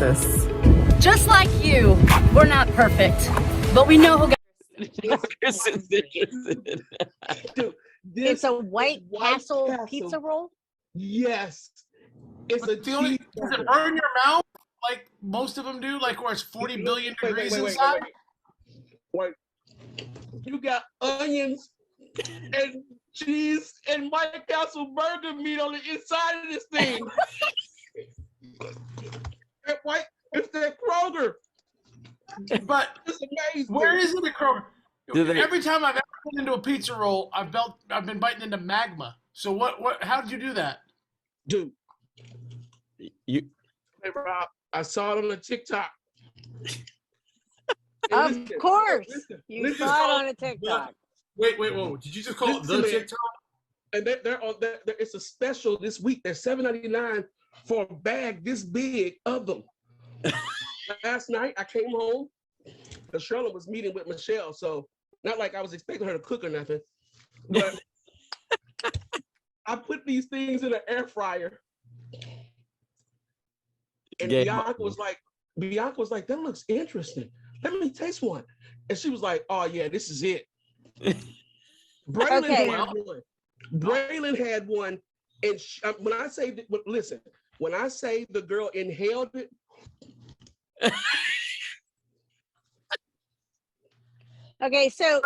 Jesus. Just like you, we're not perfect, but we know who got Dude, It's a White Castle pizza roll? Yes. It's a does it burn your mouth like most of them do? Like where it's 40 billion degrees inside? Wait. You got onions and cheese and White Castle burger meat on the inside of this thing. It's that Kroger. But it's amazing. Where is it at Kroger? Every time I've ever been into a pizza roll, I've been biting into magma. So how did you do that? Dude. Hey Rob, I saw it on the TikTok. Of course. You saw it on a TikTok. Wait, whoa. Did you just call it the TikTok? And it's a special this week. They're $7.99 for a bag this big of them. Last night I came home. Charlotte was meeting with Michelle, so not like I was expecting her to cook or nothing. But I put these things in an air fryer. And Bianca was like, that looks interesting. Let me taste one. And she was like, oh yeah, this is it. Braylon had one. And when I say the girl inhaled it. Okay, so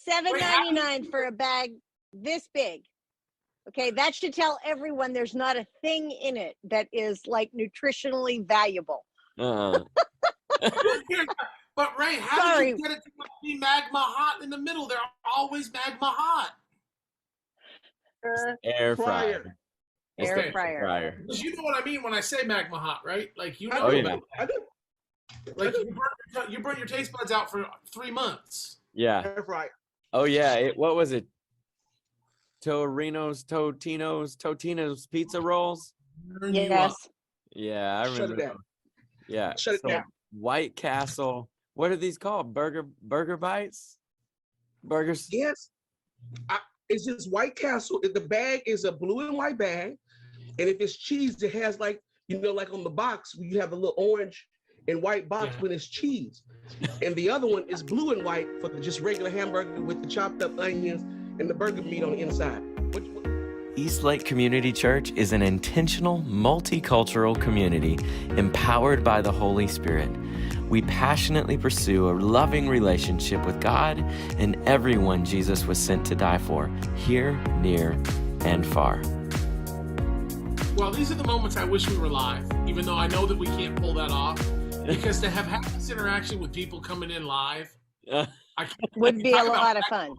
$7.99 for a bag this big. Okay, that should tell everyone there's not a thing in it that is like nutritionally valuable. But Ray, how did you get it to be magma hot in the middle? They're always magma hot. Air fryer. Air fryer. Because you know what I mean when I say magma hot, right? Like you know. I do. Like you burn your taste buds out for 3 months. Yeah. Air fryer. Oh yeah. What was it? Totino's pizza rolls. Yes. Yeah, I remember. Shut it down. Yeah. Shut it down. White Castle. What are these called? Burger bites? Burgers? Yes. It's just White Castle. The bag is a blue and white bag. And if it's cheese, it has like on the box, you have a little orange and white box when it's cheese. And the other one is blue and white for the just regular hamburger with the chopped up onions and the burger meat on the inside. Eastlake Community Church is an intentional, multicultural community empowered by the Holy Spirit. We passionately pursue a loving relationship with God and everyone Jesus was sent to die for, here, near, and far. Well, these are the moments I wish we were live, even though I know that we can't pull that off. Because to have had this interaction with people coming in live, would be a lot of fun.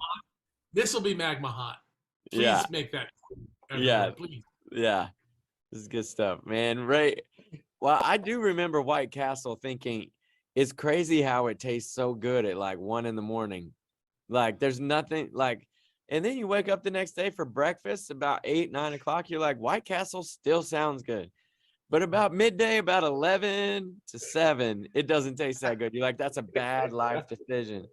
This will be magma hot. Please make that. Yeah. Please. Yeah. This is good stuff, man. Ray. Well, I do remember White Castle thinking it's crazy how it tastes so good at like 1 a.m. Like there's nothing like, and then you wake up the next day for breakfast about 8, 9 o'clock. You're like, White Castle still sounds good. But about midday, about 11 to 7, it doesn't taste that good. You're like, that's a bad life decision.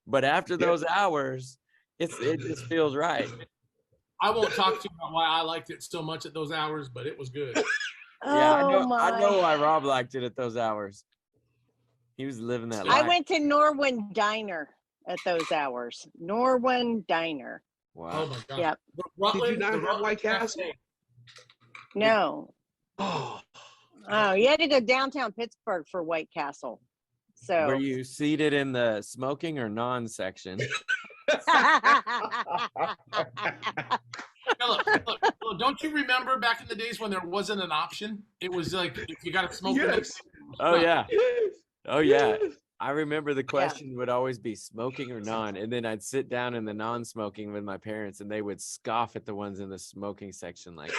But after those hours, it just feels right. I won't talk to you about why I liked it so much at those hours, but it was good. Yeah, I know why Rob liked it at those hours. He was living that life. I went to Norwin Diner at those hours. Norwin Diner. Wow. Oh my God. Yep. Did you not have White Castle? No. Oh, you had to go downtown Pittsburgh for White Castle. So were you seated in the smoking or non section? Look, don't you remember back in the days when there wasn't an option? It was like if you got to smoke. Yes. Oh yeah. Yes. Oh yeah. Yes. I remember the question would always be smoking or non, and then I'd sit down in the non-smoking with my parents, and they would scoff at the ones in the smoking section, like.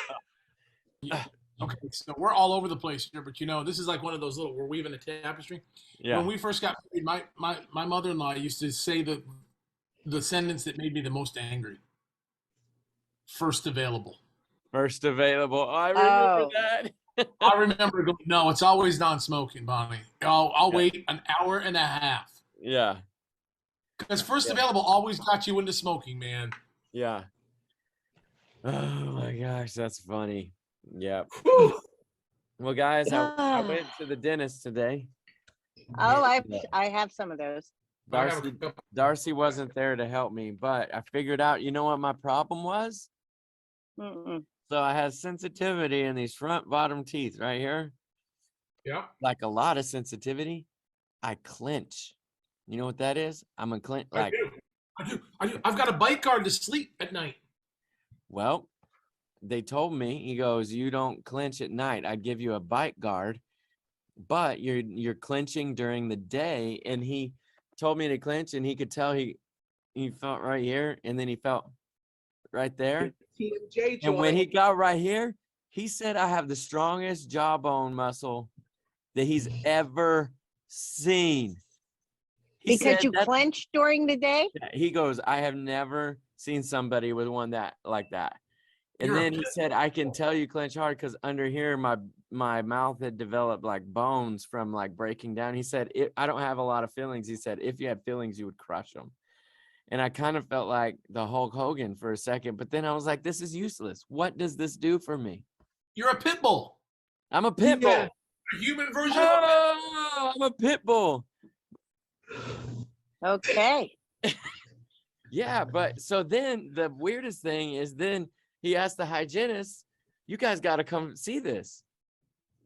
Okay, so we're all over the place here, but this is like one of those little, we're weaving a tapestry. Yeah. When we first got married, my mother-in-law used to say the sentence that made me the most angry. First available. First available. Oh, I remember that. I remember going, no, it's always non-smoking, Bonnie. I'll wait an hour and a half. Yeah. Because first available always got you into smoking, man. Yeah. Oh my gosh, that's funny. Yeah. Well, guys, I went to the dentist today. Oh, and, I have some of those. I have a Darcy couple. Darcy wasn't there to help me, but I figured out, you know what my problem was? Mm-mm. So I had sensitivity in these front bottom teeth right here, Yeah. like a lot of sensitivity. I clench. You know what that is? I'm a clench. I Like, do. I've got a bite guard to sleep at night. well, they told me, he goes, you don't clench at night. I give you a bite guard, but you're clenching during the day. And he told me to clench, and he could tell he felt right here, and then he felt right there. TMJ And when joint. he got right here, he said I have the strongest jawbone muscle that he's ever seen. He Because said you that, clench during the day? he goes, I have never seen somebody with one that like that. And You're a then he said, I can tell you clench hard because under here my mouth had developed like bones from like breaking down. He said, I don't have a lot of feelings. He said, if you had feelings, you would crush them. And I kind of felt like the Hulk Hogan for a second, but then I was like, this is useless. What does this do for me? You're a pit bull. I'm a pit bull. Yeah. A human version of a pit bull. Oh, I'm a pit bull. Okay. Yeah, but so then the weirdest thing is then he asked the hygienist, you guys got to come see this.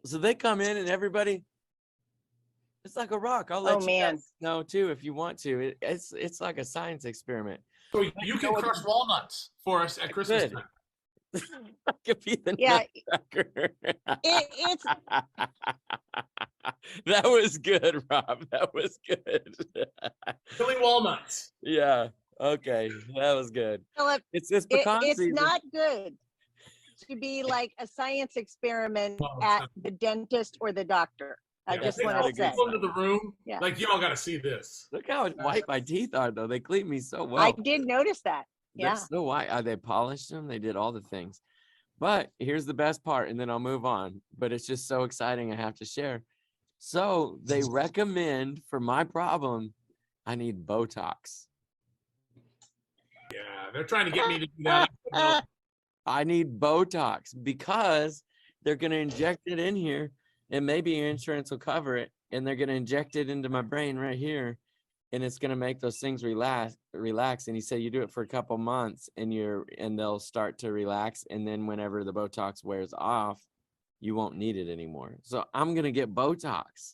So they come in and everybody, it's like a rock. I'll let Oh, you man. guys know too if you want to. It's like a science experiment. So you can crush walnuts for us at Christmas could. time. I could be the Yeah. nutcracker. It's That was good, Rob. That was good. Chili walnuts. Yeah. Okay. That was good. Philip, It's pecan it's season. not good to be like a science experiment No, it's at not. the dentist or the doctor. I Yeah, just they want all to say. go into the room. Yeah. Like y'all got to see this. Look how white my teeth are, though. They clean me so well. I did notice that. They're Yeah. so white. They polished them. They did all the things. But here's the best part, and then I'll move on. But it's just so exciting I have to share. So they recommend for my problem, I need Botox. Yeah, they're trying to get me to do that. I need Botox because they're going to inject it in here, and maybe your insurance will cover it, and they're going to inject it into my brain right here, and it's going to make those things relax. And he said you do it for a couple months, and they'll start to relax, and then whenever the Botox wears off, you won't need it anymore. So I'm going to get Botox,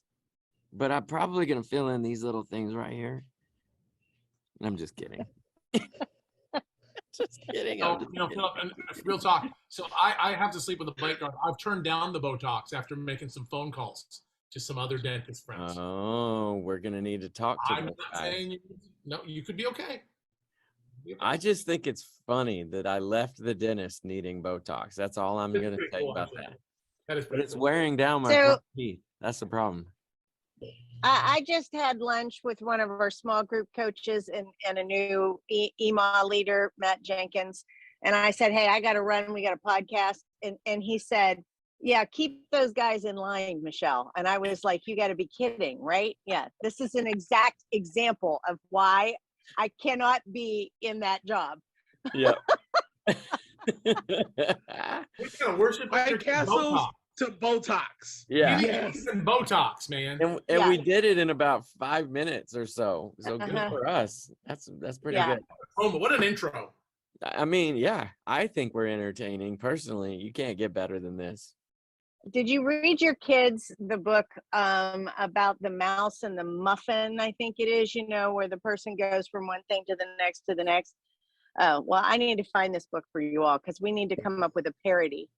but I'm probably going to fill in these little things right here. I'm just kidding. Just kidding. I'm just kidding. Philip, and real talk. So I have to sleep with a bite guard. I've turned down the Botox after making some phone calls to some other dentist friends. Oh, we're gonna need to talk to I'm those not guys. saying you could be okay. I just think it's funny that I left the dentist needing Botox. That's all I'm It's gonna pretty say cool, about actually. that. That is But pretty it's cool. wearing down my So- front teeth. That's the problem. I just had lunch with one of our small group coaches and a new EMA leader, Matt Jenkins. And I said, hey, I got to run. We got a podcast. And he said, yeah, keep those guys in line, Michelle. And I was like, you got to be kidding, right? Yeah, this is an exact example of why I cannot be in that job. Yep. We're gonna worship White your Castles Botox. to Botox. Yeah. You need Yes. some Botox, man. And Yeah. we did it in about 5 minutes or so. So good Uh-huh. for us. That's pretty Yeah. good. Oh, what an intro. I mean, yeah, I think we're entertaining personally. You can't get better than this. Did you read your kids the book about the mouse and the muffin? I think it is, where the person goes from one thing to the next to the next. Oh, well, I need to find this book for you all because we need to come up with a parody,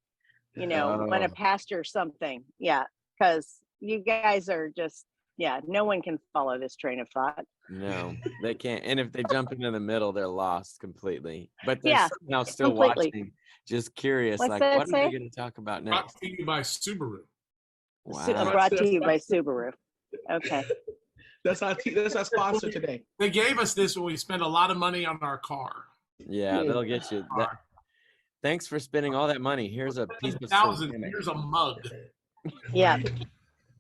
when a Oh. pastor or something. Yeah, because you guys are just, no one can follow this train of thought. No, they can't. And if they jump into the middle, they're lost completely. But they're Yeah, somehow still completely. watching, just curious, What's like, that what are they say? going to talk about Brought next? to you by Subaru. Wow. Brought to you by Subaru. Okay. That's our sponsor today. They gave us this when we spent a lot of money on our car. Yeah, they'll get you. Thanks for spending all that money. Here's a piece of 1,000. ceramic. Here's a mug. Yeah. And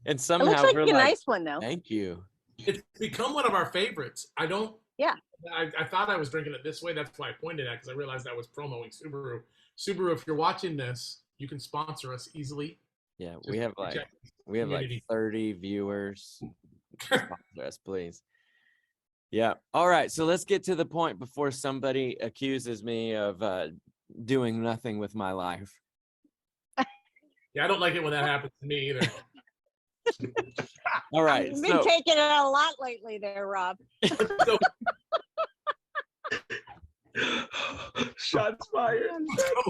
It somehow looks like we're a like, nice one, though. thank you. It's become one of our favorites. I don't. Yeah. I thought I was drinking it this way. That's why I pointed at because I realized I was promoting Subaru. Subaru, if you're watching this, you can sponsor us easily. Yeah, Just we have like protect we have like community. 30 viewers. Sponsor us, please. Yeah. All right. So let's get to the point before somebody accuses me of doing nothing with my life. Yeah, I don't like it when that happens to me either. All right. You've been So taking it a lot lately there, Rob. So, Shots fired.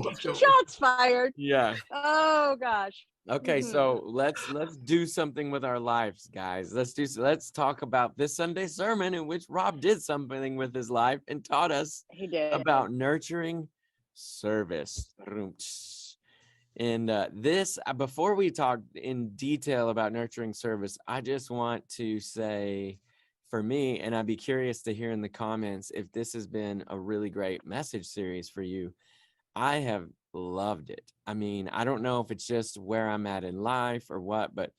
let's go. Shots fired. yeah. Oh gosh. Okay, Mhm. so let's do something with our lives, guys. Let's talk about this Sunday sermon in which Rob did something with his life and taught us He did. about nurturing service. And this, before we talk in detail about nurturing service, I just want to say, for me, and I'd be curious to hear in the comments if this has been a really great message series for you. I have loved it. I mean, I don't know if it's just where I'm at in life or what, but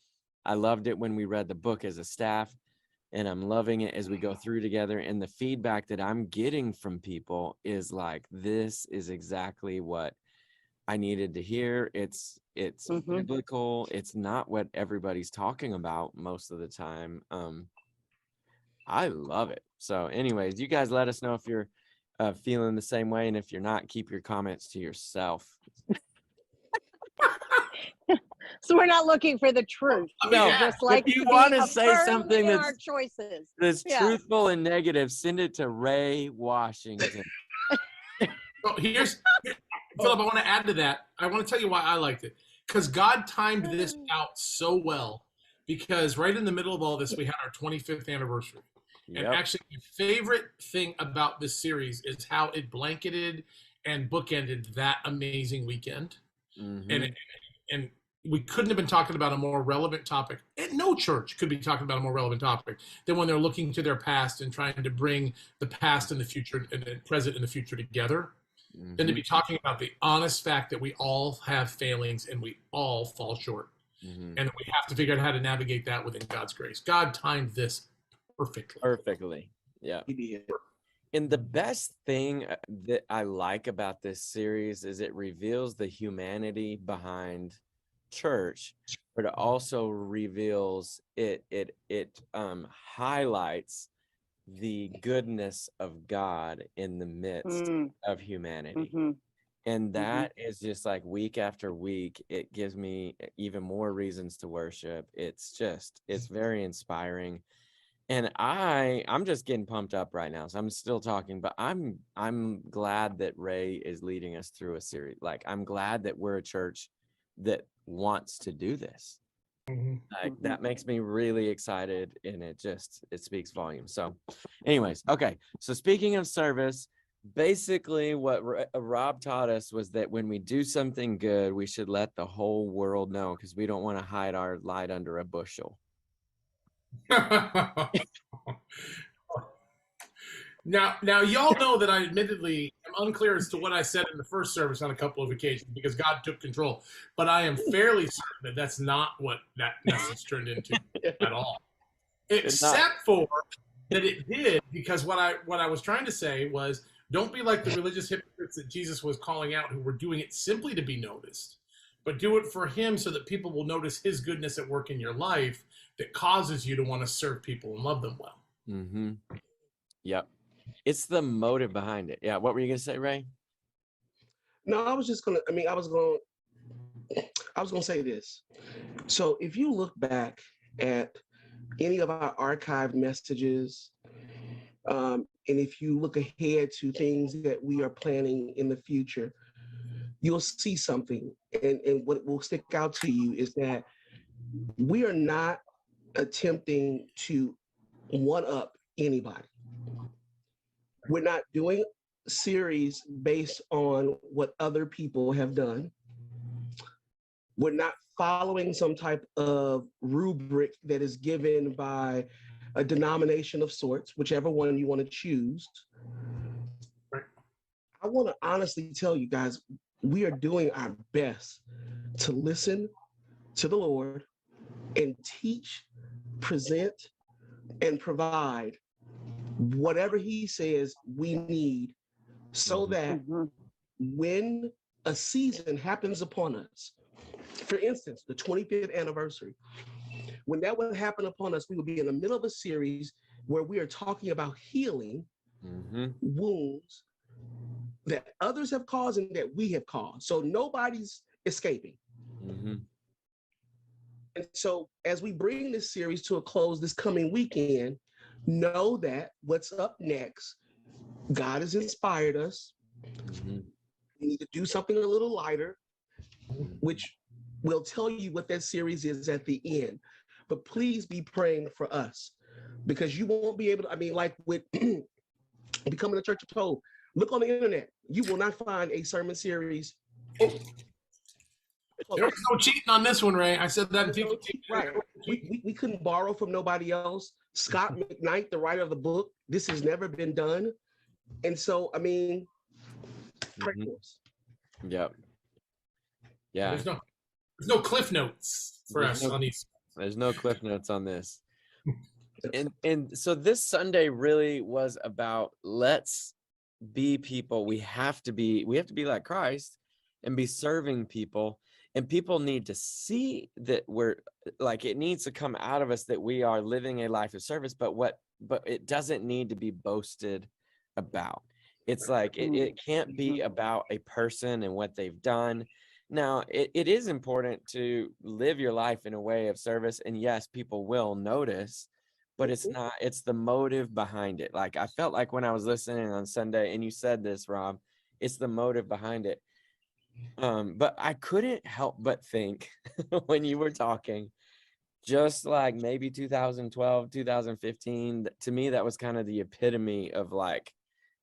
I loved it when we read the book as a staff, and I'm loving it as we go through together. And the feedback that I'm getting from people is like, this is exactly what I needed to hear. It's Mhm. biblical. It's not what everybody's talking about most of the time. I love it. So anyways, you guys let us know if you're feeling the same way, and if you're not, keep your comments to yourself. So we're not looking for the truth. No, We just like if you to want be to say affirmed something in that's our choices. Yeah. truthful and negative, send it to Ray Washington. Well, Philip, I want to add to that. I want to tell you why I liked it. Because God timed this out so well. Because right in the middle of all this, we had our 25th anniversary. And Yep. actually, my favorite thing about this series is how it blanketed and bookended that amazing weekend. Mhm. And we couldn't have been talking about a more relevant topic. And no church could be talking about a more relevant topic than when they're looking to their past and trying to bring the past and the future and the present and the future together. Than to Mhm. be talking about the honest fact that we all have failings and we all fall short. Mhm. And we have to figure out how to navigate that within God's grace. God timed this perfectly. Perfectly. Yeah. He did. And the best thing that I like about this series is it reveals the humanity behind church, but it also reveals it highlights the goodness of God in the midst Mm, of humanity. mhm. And that is just like week after week, it gives me even more reasons to worship. It's very inspiring. And I'm just getting pumped up right now. So I'm still talking, but I'm glad that Ray is leading us through a series. Like, I'm glad that we're a church that wants to do this. Like, that makes me really excited, and it speaks volumes. So anyways, okay. So speaking of service, basically what Rob taught us was that when we do something good, we should let the whole world know, because we don't want to hide our light under a bushel. Now, y'all know that I admittedly am unclear as to what I said in the first service on a couple of occasions because God took control. But I am fairly certain that that's not what that message turned into at all. Except for that it did, because what I was trying to say was, don't be like the religious hypocrites that Jesus was calling out who were doing it simply to be noticed, but do it for him so that people will notice his goodness at work in your life that causes you to want to serve people and love them well. Mm-hmm. Yep. It's the motive behind it. Yeah. What were you going to say, Ray? No, I was going to say this. So if you look back at any of our archived messages, and if you look ahead to things that we are planning in the future, you'll see something. And what will stick out to you is that we are not attempting to one-up anybody. We're not doing a series based on what other people have done. We're not following some type of rubric that is given by a denomination of sorts, whichever one you want to choose. Right. I want to honestly tell you guys, we are doing our best to listen to the Lord and teach, present, and provide whatever he says we need, so that when a season happens upon us, For instance, the 25th anniversary. When that would happen upon us, we would be in the middle of a series where we are talking about healing wounds that others have caused and that we have caused. So nobody's escaping. And so as we bring this series to a close this coming weekend, know that what's up next, God has inspired us. We need to do something a little lighter, which we'll tell you what that series is at the end. But please be praying for us, because you won't be able to, I mean, like with Becoming a Church of TOV, look on the internet. You will not find a sermon series. There was no cheating on this one, Ray. I said that in teaching. Right. We couldn't borrow from nobody else. Scott McKnight, the writer of the book, this has never been done. And so, I mean, pray for us. Yep. Yeah. There's no cliff notes for us on these. There's no cliff notes on this. And so this Sunday really was about, let's be people. We have to be like Christ and be serving people. And people need to see that we're like, it needs to come out of us that we are living a life of service, but it doesn't need to be boasted about. It's like, it can't be about a person and what they've done. Now, it is important to live your life in a way of service. And yes, people will notice, but it's not, it's the motive behind it. Like, I felt like when I was listening on Sunday, and you said this, Rob, it's the motive behind it. But I couldn't help but think when you were talking, just like maybe 2012, 2015, to me, that was kind of the epitome of like,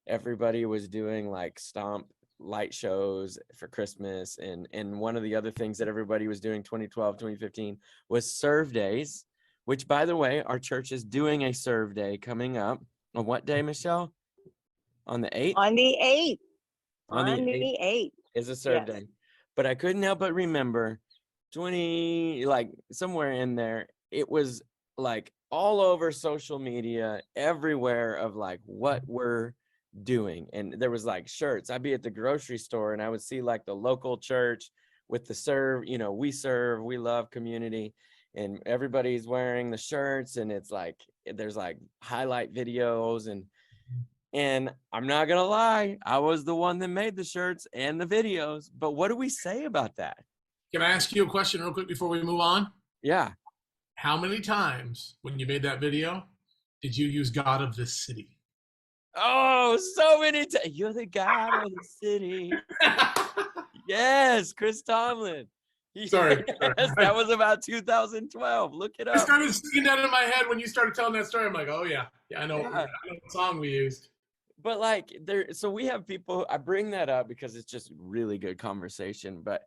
everybody was doing like stomp light shows for Christmas. And one of the other things that everybody was doing 2012, 2015 was serve days, which, by the way, our church is doing a serve day coming up on what day, Michelle? On the 8th? On the 8th. On the 8th. Is a serve day. But I couldn't help but remember 20, like somewhere in there, it was like all over social media, everywhere, of like what we're doing. And there was like shirts. I'd be at the grocery store and I would see like the local church with the serve, we serve, we love community, and everybody's wearing the shirts, and it's like there's like highlight videos, and I'm not gonna lie, I was the one that made the shirts and the videos. But what do we say about that? Can I ask you a question real quick before we move on? Yeah. How many times when you made that video did you use God of this city? Oh, so many times. You're the God of the city. Yes, Chris Tomlin. Sorry. Yes, that was about 2012. Look it up. I started singing that in my head when you started telling that story. I'm like, oh yeah, I know what song we used. But like so we have people, I bring that up because it's just really good conversation, but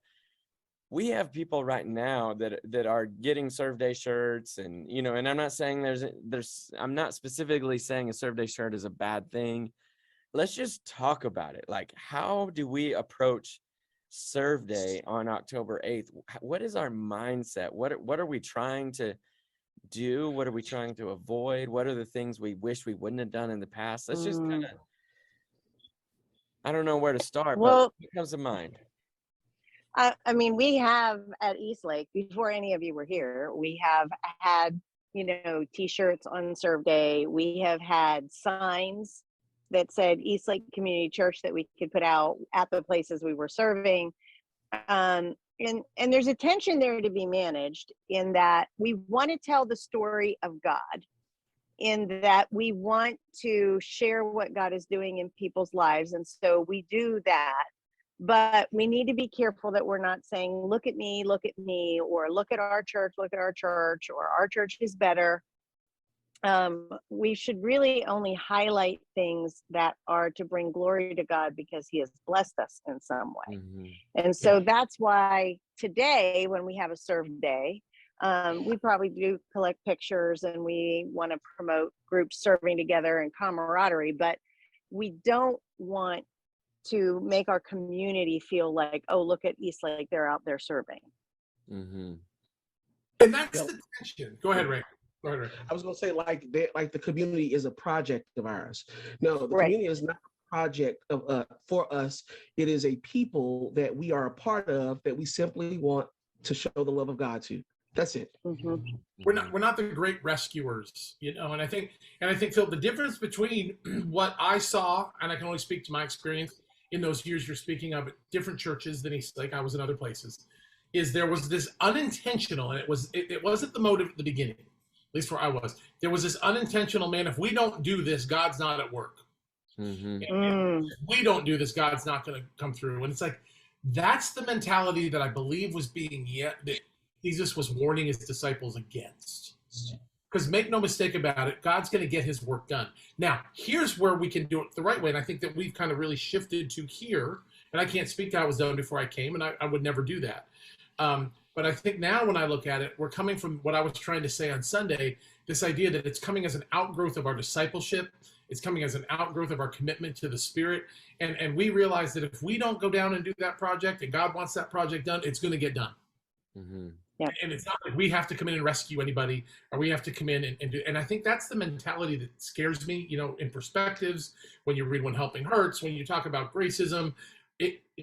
we have people right now that are getting serve day shirts, and and I'm not saying I'm not specifically saying a serve day shirt is a bad thing. Let's just talk about it. Like, how do we approach serve day on October 8th? What is our mindset? What are we trying to do? What are we trying to avoid? What are the things we wish we wouldn't have done in the past? Let's just kind of, I don't know where to start, but what comes to mind? I mean, we have at Eastlake, before any of you were here, we have had, T-shirts on serve day. We have had signs that said Eastlake Community Church that we could put out at the places we were serving. And there's a tension there to be managed, in that we want to tell the story of God, in that we want to share what God is doing in people's lives. And so we do that. But we need to be careful that we're not saying, look at me, or look at our church, or our church is better. We should really only highlight things that are to bring glory to God, because he has blessed us in some way. And so that's why today, when we have a serve day, we probably do collect pictures, and we want to promote groups serving together and camaraderie, but we don't want to make our community feel like, oh, look at Eastlake, they're out there serving. And that's the tension. Go ahead, Ray. I was going to say, like the community is a project of ours. No, the community is not a project of for us. It is a people that we are a part of, that we simply want to show the love of God to. That's it. Mhm. We're not the great rescuers, you know. And I think Phil, the difference between what I saw, and I can only speak to my experience in those years you're speaking of at different churches than Eastlake, I was in other places, is there was this unintentional, and it wasn't the motive at the beginning, at least where I was. There was this unintentional, man, if we don't do this, God's not at work. Mm. If we don't do this, God's not going to come through. And it's like, that's the mentality that I believe was that Jesus was warning his disciples against. Because make no mistake about it, God's going to get his work done. Now, here's where we can do it the right way. And I think that we've kind of really shifted to here. And I can't speak to how it was done before I came, and I would never do that. But I think now when I look at it, we're coming from what I was trying to say on Sunday, this idea that it's coming as an outgrowth of our discipleship. It's coming as an outgrowth of our commitment to the Spirit. And we realize that if we don't go down and do that project, and God wants that project done, it's going to get done. Mm-hmm. Yeah. And it's not like we have to come in and rescue anybody, or we have to come in and do. And I think that's the mentality that scares me, you know, in perspectives, when you read When Helping Hurts, when you talk about gracism,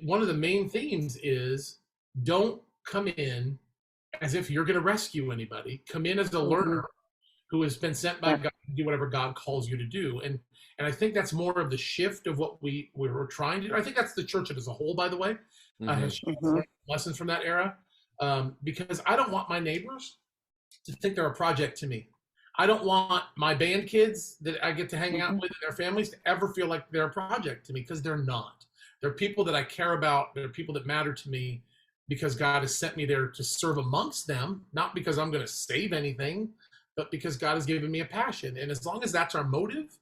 one of the main themes is don't come in as if you're going to rescue anybody. Come in as a learner who has been sent by God to do whatever God calls you to do. And I think that's more of the shift of what we were trying to do. I think that's the church as a whole, by the way, has learned lessons from that era. Because I don't want my neighbors to think they're a project to me. I don't want my band kids that I get to hang out with and their families to ever feel like they're a project to me, because they're not. They're people that I care about. They're people that matter to me because God has sent me there to serve amongst them, not because I'm going to save anything, but because God has given me a passion. And as long as that's our motive,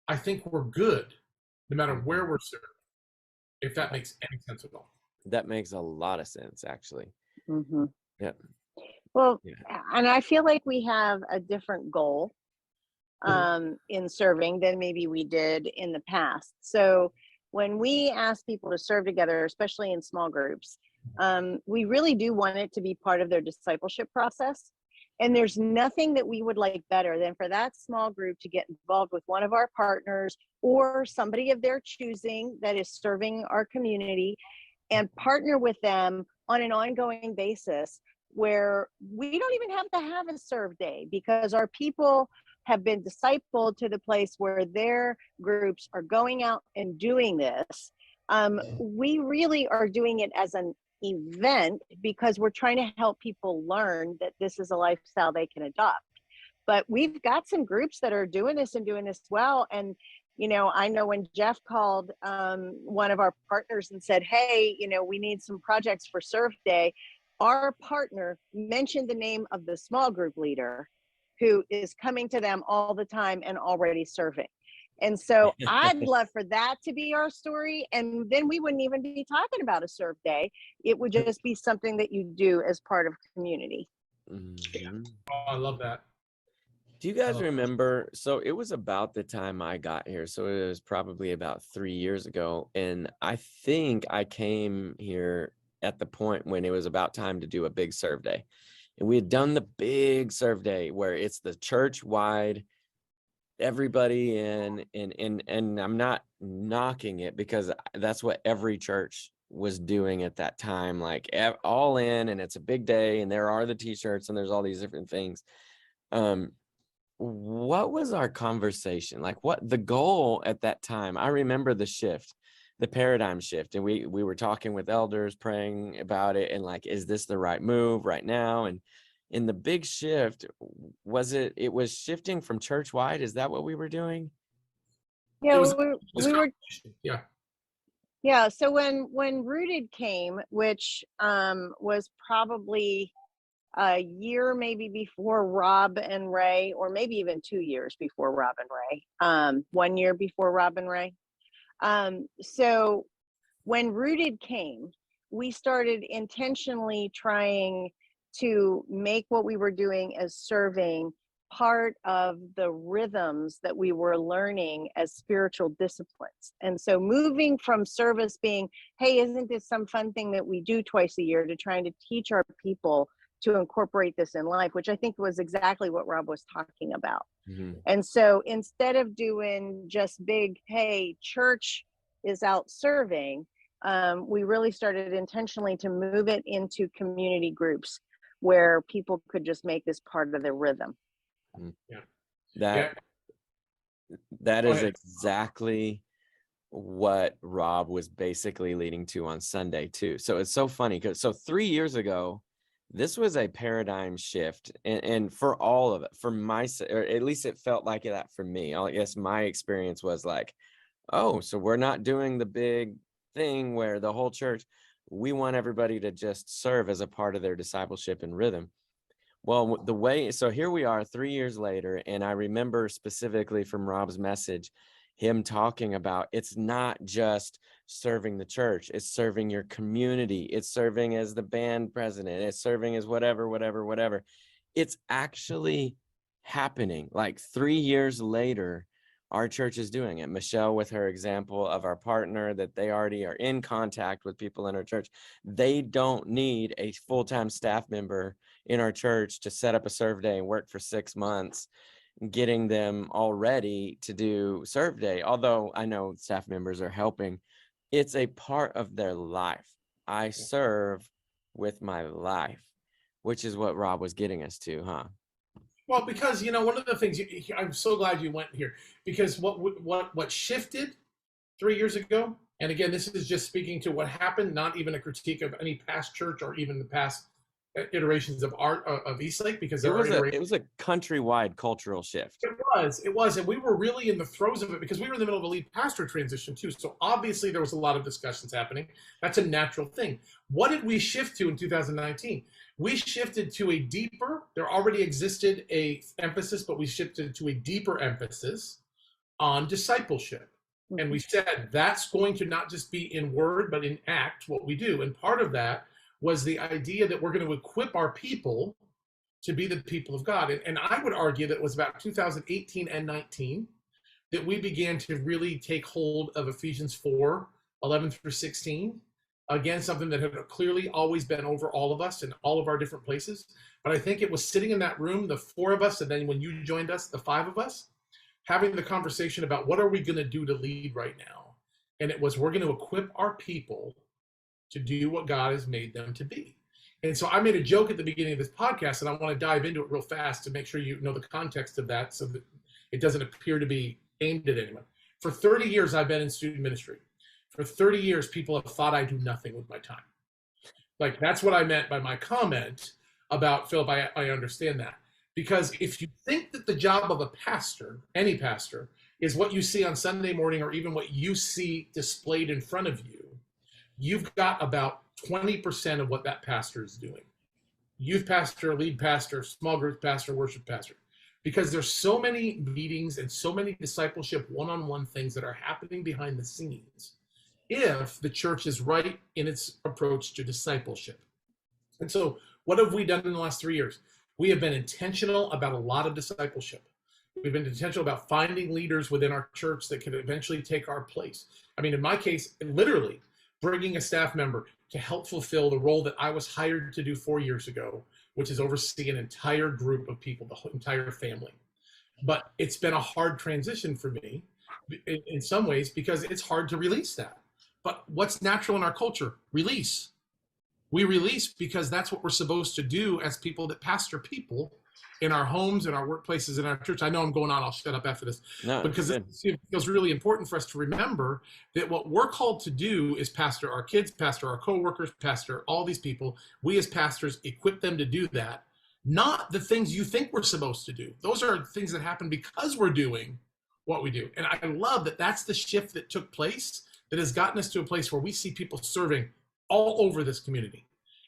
I think we're good, no matter where we're serving, if that makes any sense at all. That makes a lot of sense, actually. Mm-hmm. Yeah. Well, Yeah. and I feel like we have a different goal in serving than maybe we did in the past. So when we ask people to serve together, especially in small groups, we really do want it to be part of their discipleship process. And there's nothing that we would like better than for that small group to get involved with one of our partners or somebody of their choosing that is serving our community, and partner with them on an ongoing basis, where we don't even have to have a serve day, because our people have been discipled to the place where their groups are going out and doing this. We really are doing it as an event because we're trying to help people learn that this is a lifestyle they can adopt. But we've got some groups that are doing this and doing this well. And you know, I know when Jeff called one of our partners and said, hey, you know, we need some projects for Serve Day, our partner mentioned the name of the small group leader who is coming to them all the time and already serving. And so I'd love for that to be our story. And then we wouldn't even be talking about a Serve Day. It would just be something that you do as part of community. Mm-hmm. Oh, I love that. Do you guys remember? So it was about the time I got here. So it was probably about 3 years ago. And I think I came here at the point when it was about time to do a big serve day. And we had done the big serve day where it's the church wide, everybody in, and I'm not knocking it because that's what every church was doing at that time, like all in, and it's a big day, and there are the t-shirts and there's all these different things. What was our conversation? Like, what the goal at that time? I remember the shift, the paradigm shift. And we were talking with elders, praying about it. And like, is this the right move right now? And in the big shift, it was shifting from church wide. Is that what we were doing? Yeah, Yeah. So when Rooted came, which was probably a year maybe before Rob and Ray, or maybe even 2 years before Rob and Ray, 1 year before Rob and Ray. So when Rooted came, we started intentionally trying to make what we were doing as serving part of the rhythms that we were learning as spiritual disciplines. And so moving from service being, hey, isn't this some fun thing that we do twice a year, to trying to teach our people to incorporate this in life, which I think was exactly what Rob was talking about. Mm-hmm. And so instead of doing just big, hey, church is out serving, we really started intentionally to move it into community groups where people could just make this part of their rhythm. That Go is ahead. exactly what Rob was basically leading to on Sunday too. So it's so funny because 3 years ago, this was a paradigm shift, and for all of it, for my, or at least it felt like that for me. I guess my experience was like, oh, so we're not doing the big thing where the whole church, we want everybody to just serve as a part of their discipleship and rhythm. Well, the way, so here we are 3 years later, and I remember specifically from Rob's message, him talking about it's not just serving the church, it's serving your community, it's serving as the band president, it's serving as whatever. It's actually happening. Like 3 years later, our church is doing it. Michelle, with her example of our partner, that they already are in contact with people in our church. They don't need a full-time staff member in our church to set up a serve day and work for 6 months, getting them all ready to do serve day. Although I know staff members are helping, it's a part of their life. I serve with my life, which is what Rob was getting us to, huh? Well, because one of the things I'm so glad you went here, because what shifted 3 years ago, and again, this is just speaking to what happened, not even a critique of any past church or even the past iterations of Eastlake, because it was a countrywide cultural shift. It was, and we were really in the throes of it because we were in the middle of a lead pastor transition too. So obviously there was a lot of discussions happening. That's a natural thing. What did we shift to in 2019? We shifted to a deeper. There already existed a emphasis, but we shifted to a deeper emphasis on discipleship. And we said that's going to not just be in word, but in act, what we do. And part of that was the idea that we're going to equip our people to be the people of God. And I would argue that it was about 2018 and 19 that we began to really take hold of Ephesians 4, 11 through 16. Again, something that had clearly always been over all of us in all of our different places. But I think it was sitting in that room, the 4 of us, and then when you joined us, the 5 of us, having the conversation about what are we going to do to lead right now? And it was, we're going to equip our people to do what God has made them to be. And so I made a joke at the beginning of this podcast, and I want to dive into it real fast to make sure you know the context of that so that it doesn't appear to be aimed at anyone. For 30 years, I've been in student ministry. For 30 years, people have thought I do nothing with my time. Like, that's what I meant by my comment about, Philip, I understand that. Because if you think that the job of a pastor, any pastor, is what you see on Sunday morning or even what you see displayed in front of you, you've got about 20% of what that pastor is doing. Youth pastor, lead pastor, small group pastor, worship pastor. Because there's so many meetings and so many discipleship one-on-one things that are happening behind the scenes if the church is right in its approach to discipleship. And so what have we done in the last 3 years? We have been intentional about a lot of discipleship. We've been intentional about finding leaders within our church that can eventually take our place. I mean, in my case, literally bringing a staff member to help fulfill the role that I was hired to do 4 years ago, which is oversee an entire group of people, the whole entire family. But it's been a hard transition for me in some ways because it's hard to release that. But what's natural in our culture? Release. We release because that's what we're supposed to do as people that pastor people in our homes, in our workplaces, in our church. I know I'm going on. I'll shut up after this. No, because it feels really important for us to remember that what we're called to do is pastor our kids, pastor our coworkers, pastor all these people. We as pastors equip them to do that, not the things you think we're supposed to do. Those are things that happen because we're doing what we do. And I love that that's the shift that took place that has gotten us to a place where we see people serving all over this community,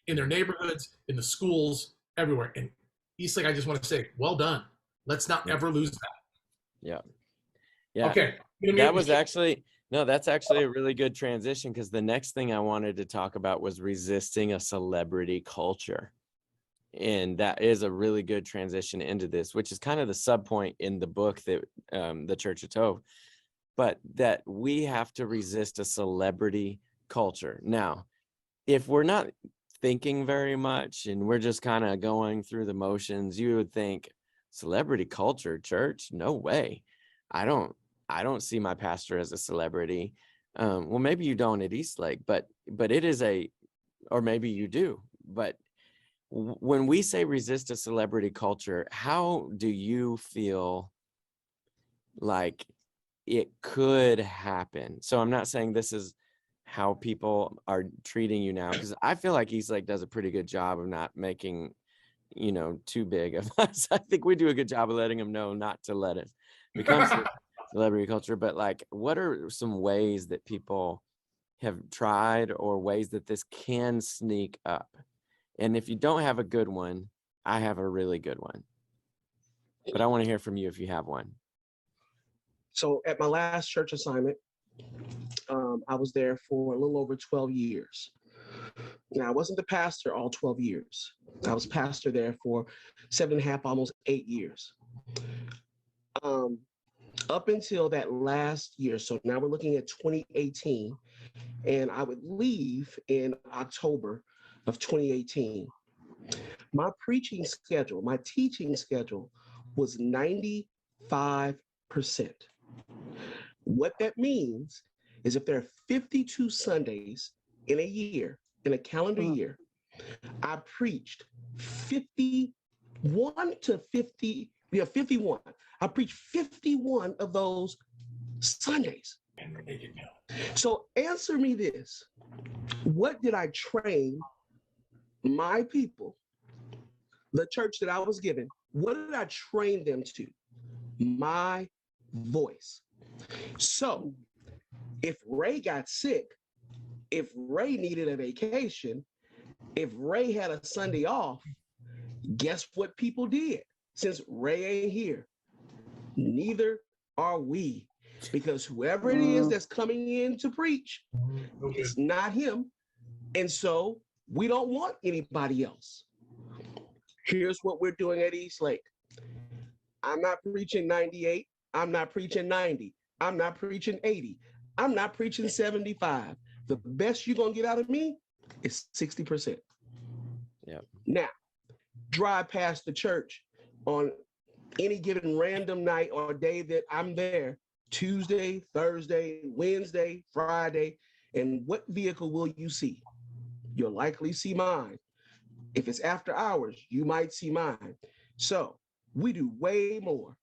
in their neighborhoods, in the schools, everywhere. And Eastlake, I just want to say, well done. Let's not ever lose that. Yeah. Yeah. Okay. That was actually, no, that's actually a really good transition because the next thing I wanted to talk about was resisting a celebrity culture. And that is a really good transition into this, which is kind of the sub point in the book that the Church of TOV, but that we have to resist a celebrity culture. Now, if we're not thinking very much and we're just kind of going through the motions, you would think celebrity culture, church, no way. I don't see my pastor as a celebrity. Well, maybe you don't at Eastlake, but it is or maybe you do. But when we say resist a celebrity culture, how do you feel like it could happen? So I'm not saying this is how people are treating you now, because I feel like Eastlake does a pretty good job of not making, too big of us. I think we do a good job of letting them know not to let it become celebrity culture. But like, what are some ways that people have tried, or ways that this can sneak up? And if you don't have a good one, I have a really good one. But I want to hear from you if you have one. So at my last church assignment, I was there for a little over 12 years. Now, I wasn't the pastor all 12 years. I was pastor there for 7.5, almost 8 years. Up until that last year, so now we're looking at 2018, and I would leave in October of 2018. My preaching schedule, my teaching schedule was 95%. What that means is if there are 52 Sundays in a year, in a calendar year, I preached 51. I preached 51 of those Sundays. So answer me this. What did I train my people, the church that I was given, what did I train them to? My voice. So if Ray got sick, if Ray needed a vacation, if Ray had a Sunday off, guess what people did? Since Ray ain't here, neither are we. Because whoever it is that's coming in to preach, it's not him. And so we don't want anybody else. Here's what we're doing at Eastlake. I'm not preaching 98. I'm not preaching 90. I'm not preaching 80. I'm not preaching 75. The best you're going to get out of me is 60%. Yeah. Now, drive past the church on any given random night or day that I'm there, Tuesday, Thursday, Wednesday, Friday, and what vehicle will you see? You'll likely see mine. If it's after hours, you might see mine. So we do way more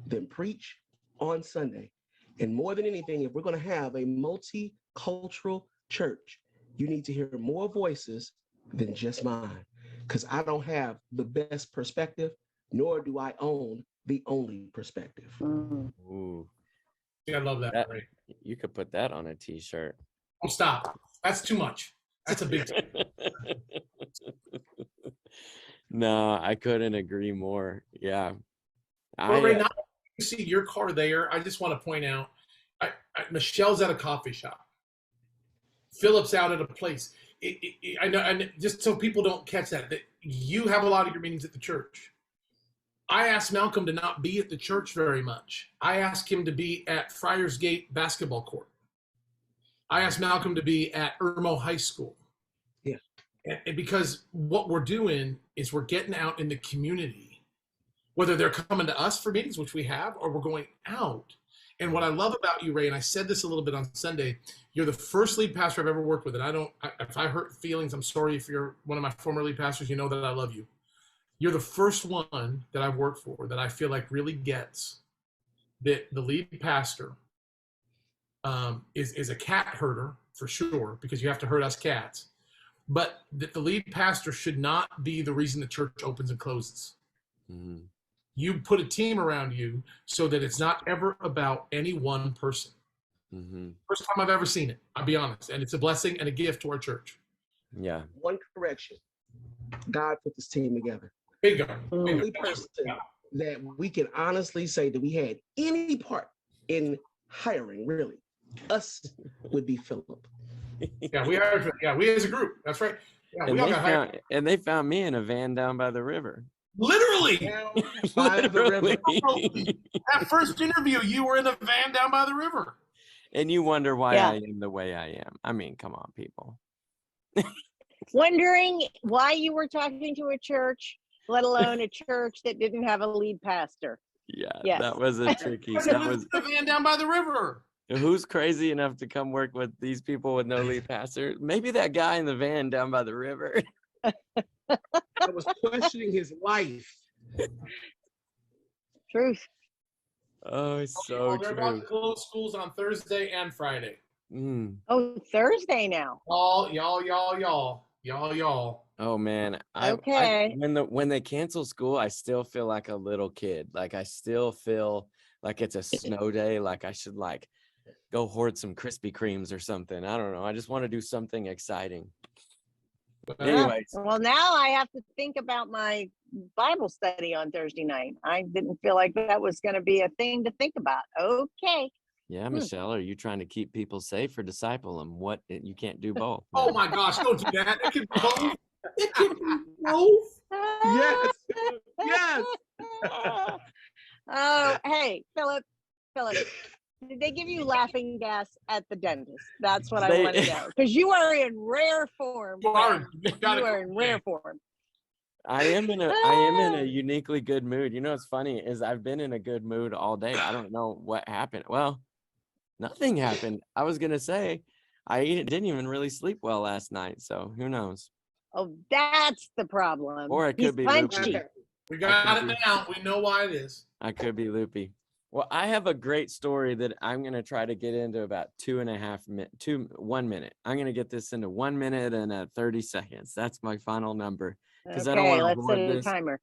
than preach on Sunday. And more than anything, if we're going to have a multicultural church, you need to hear more voices than just mine, because I don't have the best perspective, nor do I own the only perspective. Ooh. Yeah, I love that. Right? You could put that on a t-shirt. Oh, stop. That's too much. That's a big No, I couldn't agree more. Yeah. Well, Ray, now you see your car there. I just want to point out, Michelle's at a coffee shop. Philip's out at a place. I know, and just so people don't catch that you have a lot of your meetings at the church. I asked Malcolm to not be at the church very much. I asked him to be at Friars Gate basketball court. I asked Malcolm to be at Irmo High School. Yeah. And because what we're doing is we're getting out in the community, whether they're coming to us for meetings, which we have, or we're going out. And what I love about you, Ray, and I said this a little bit on Sunday, you're the first lead pastor I've ever worked with. And if I hurt feelings, I'm sorry. If you're one of my former lead pastors, you know that I love you. You're the first one that I've worked for that I feel like really gets that the lead pastor is a cat herder for sure, because you have to herd us cats, but that the lead pastor should not be the reason the church opens and closes. Mm-hmm. You put a team around you so that it's not ever about any one person. Mm-hmm. First time I've ever seen it, I'll be honest. And it's a blessing and a gift to our church. Yeah. One correction. God put this team together. Bingo. The only person that we can honestly say that we had any part in hiring, really, us, would be Philip. Yeah, we hired. Yeah, we as a group. That's right. Yeah, we all got hired. And they found me in a van down by the river. Literally. By the river. That first interview, you were in a van down by the river. And you wonder why I am the way I am. I mean, come on, people. Wondering why you were talking to a church, let alone a church that didn't have a lead pastor. Yeah, yes. That was a tricky. That was the van down by the river. Who's crazy enough to come work with these people with no lead pastor? Maybe that guy in the van down by the river. I was questioning his life. Truth. Oh, it's Okay, so well, they're about true. to close schools on Thursday and Friday. Mm. Oh, Thursday now. Y'all. Oh man, I Okay. when they cancel school, I still feel like a little kid. Like I still feel like it's a snow day. Like I should like go hoard some Krispy Kremes or something. I don't know. I just want to do something exciting. Anyways, Well, now I have to think about my Bible study on Thursday night. I didn't feel like that was going to be a thing to think about. Okay. yeah, Michelle, are you trying to keep people safe or disciple them? What you can't do both. Oh man. my gosh, don't do that. It can be both. It can be both. Yes. Yes. Oh, hey, Philip, did they give you laughing gas at the dentist? That's what I They- want to know. Because you are in rare form. You are. friend. You gotta You are go in today. rare form. I am in a uniquely good mood. You know what's funny is I've been in a good mood all day. I don't know what happened. Well, nothing happened. I was gonna say didn't even really sleep well last night, so who knows? Oh, that's the problem. Or it He's could be punchy. loopy. We got it now. We know why it is. I could be loopy. Well, I have a great story that I'm gonna try to get into about 1 minute. I'm gonna get this into 1 minute and 30 seconds. That's my final number because I don't Okay, want to let's set hoard a this. timer.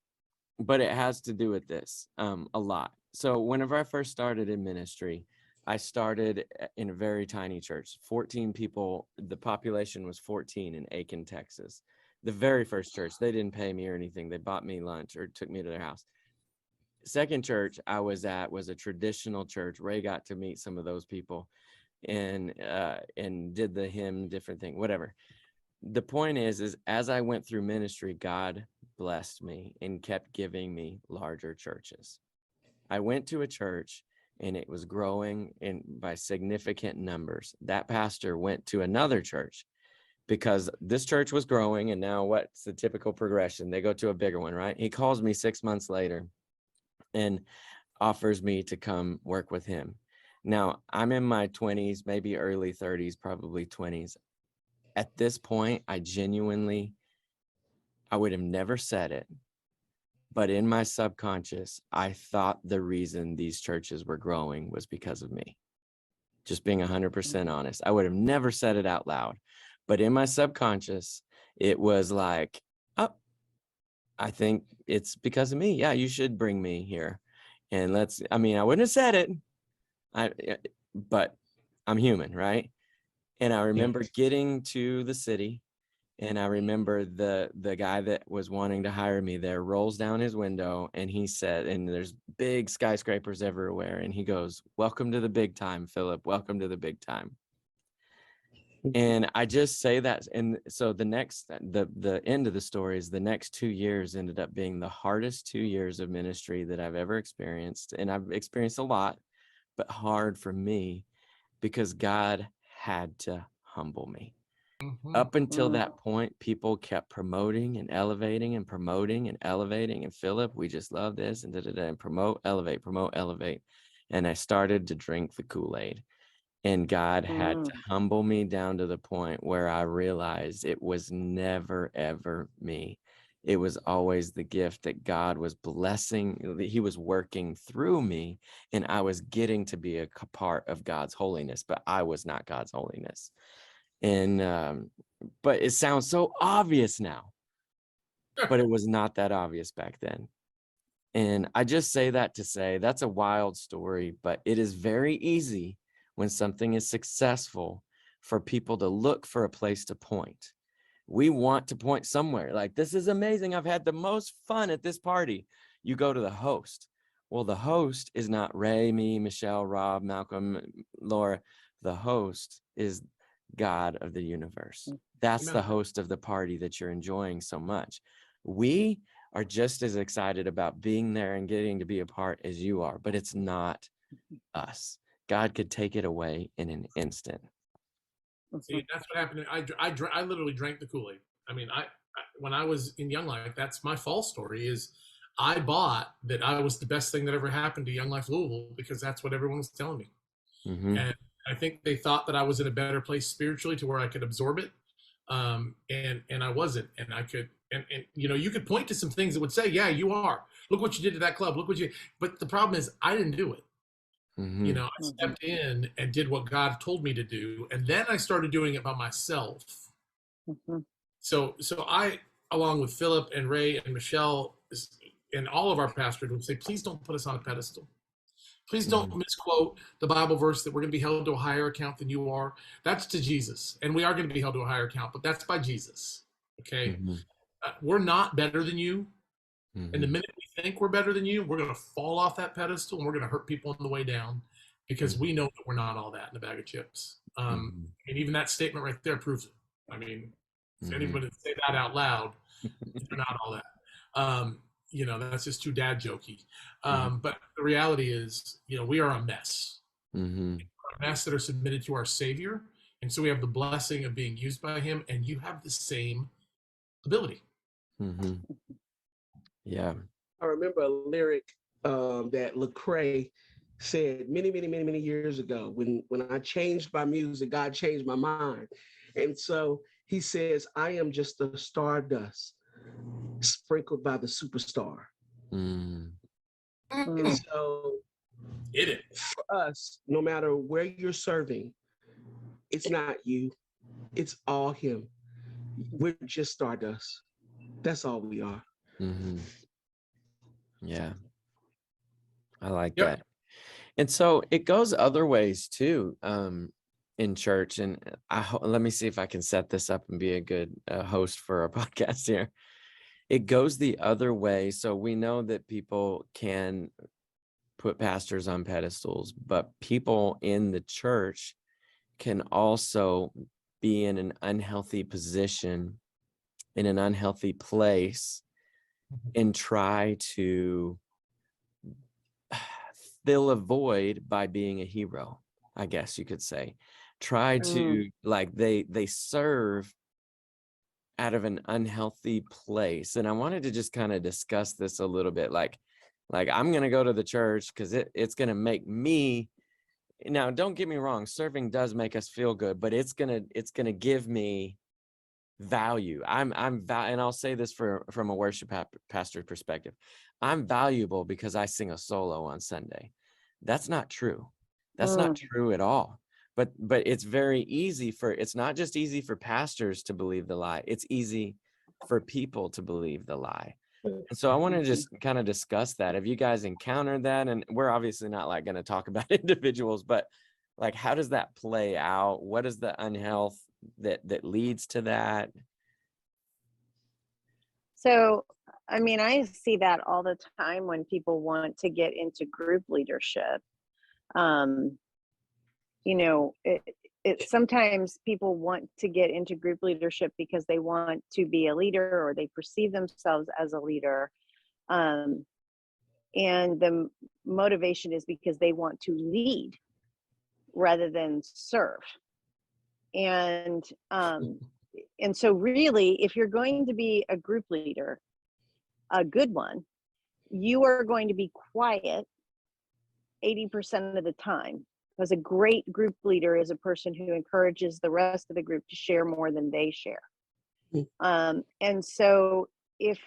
But it has to do with this a lot. So whenever I first started in ministry, I started in a very tiny church, 14 people. The population was 14 in Aiken, Texas. The very first church, they didn't pay me or anything. They bought me lunch or took me to their house. Second church I was at was a traditional church. Ray got to meet some of those people and did the hymn, different thing, whatever. The point is as I went through ministry, God blessed me and kept giving me larger churches. I went to a church and it was growing by significant numbers. That pastor went to another church because this church was growing, and now what's the typical progression? They go to a bigger one, right? He calls me 6 months later and offers me to come work with him. Now, I'm in my 20s, maybe early 30s, probably 20s. At this point, I would have never said it, but in my subconscious, I thought the reason these churches were growing was because of me. Just being 100% honest. I would have never said it out loud, but in my subconscious, it was like, oh, I think it's because of me. Yeah, you should bring me here. And I wouldn't have said it, but I'm human, right? And I remember getting to the city, and I remember the guy that was wanting to hire me there rolls down his window, and he said, and there's big skyscrapers everywhere, and he goes, "Welcome to the big time, Philip. Welcome to the big time." And I just say that, and so the end of the story is the next 2 years ended up being the hardest 2 years of ministry that I've ever experienced, and I've experienced a lot, but hard for me because God had to humble me. Up until that point, people kept promoting and elevating and promoting and elevating. And Philip, we just love this and and promote, elevate. And I started to drink the Kool-Aid. And God had to humble me down to the point where I realized it was never, ever me. It was always the gift that God was blessing. He was working through me, and I was getting to be a part of God's holiness, but I was not God's holiness. And but it sounds so obvious now, but it was not that obvious back then. And I just say that to say that's a wild story, but it is very easy when something is successful for people to look for a place to point. We want to point somewhere like, this is amazing. I've had the most fun at this party. You go to the host. Well, the host is not Ray, me, Michelle, Rob, Malcolm, Laura. The host is God of the universe. That's the host of the party that you're enjoying so much. We are just as excited about being there and getting to be a part as you are, but it's not us. God could take it away in an instant. See, that's what happened. I literally drank the Kool-Aid. I mean, when I was in Young Life, that's my fall story. Is I bought that I was the best thing that ever happened to Young Life Louisville because that's what everyone was telling me. Mm-hmm. And I think they thought that I was in a better place spiritually to where I could absorb it. And I wasn't. And I could, and you know, you could point to some things that would say, yeah, you are. Look what you did to that club. Look what you, but the problem is I didn't do it. Mm-hmm. You know, I stepped in and did what God told me to do. And then I started doing it by myself. Mm-hmm. So I, along with Philip and Ray and Michelle and all of our pastors would say, please don't put us on a pedestal. Please don't misquote the Bible verse that we're going to be held to a higher account than you are. That's to Jesus. And we are going to be held to a higher account, but that's by Jesus. Okay. Mm-hmm. We're not better than you. Mm-hmm. And the minute we think we're better than you, we're going to fall off that pedestal and we're going to hurt people on the way down because we know that we're not all that in a bag of chips. And even that statement right there proves it. I mean, if anybody would say that out loud, they're not all that. You know, that's just too dad jokey. But the reality is, you know, we are a mess. Mm-hmm. A mess that are submitted to our Savior. And so we have the blessing of being used by him, and you have the same ability. Mm-hmm. Yeah. I remember a lyric that Lecrae said many years ago. When I changed my music, God changed my mind. And so he says, I am just a stardust sprinkled by the superstar. Mm. And so for us, no matter where you're serving, it's not you, it's all him. We're just stardust. That's all we are. Mm-hmm. Yeah. I like that. And so it goes other ways too, in church. And let me see if I can set this up and be a good host for our podcast here. It goes the other way. So we know that people can put pastors on pedestals, but people in the church can also be in an unhealthy position, in an unhealthy place, and try to fill a void by being a hero, I guess you could say. Try to, like, they serve out of an unhealthy place. And I wanted to just kind of discuss this a little bit. Like I'm going to go to the church because it's going to make me, now don't get me wrong, serving does make us feel good, but it's going to give me value. And I'll say this from a worship pastor perspective. I'm valuable because I sing a solo on Sunday. That's not true. That's not true at all. But it's very easy it's not just easy for pastors to believe the lie. It's easy for people to believe the lie. And so I want to just kind of discuss that. Have you guys encountered that? And we're obviously not like going to talk about individuals, but like, how does that play out? What is the unhealth that leads to that? So, I mean, I see that all the time when people want to get into group leadership. You know, it sometimes people want to get into group leadership because they want to be a leader or they perceive themselves as a leader. And the motivation is because they want to lead rather than serve. And so really, if you're going to be a group leader, a good one, you are going to be quiet 80% of the time, because a great group leader is a person who encourages the rest of the group to share more than they share. And so if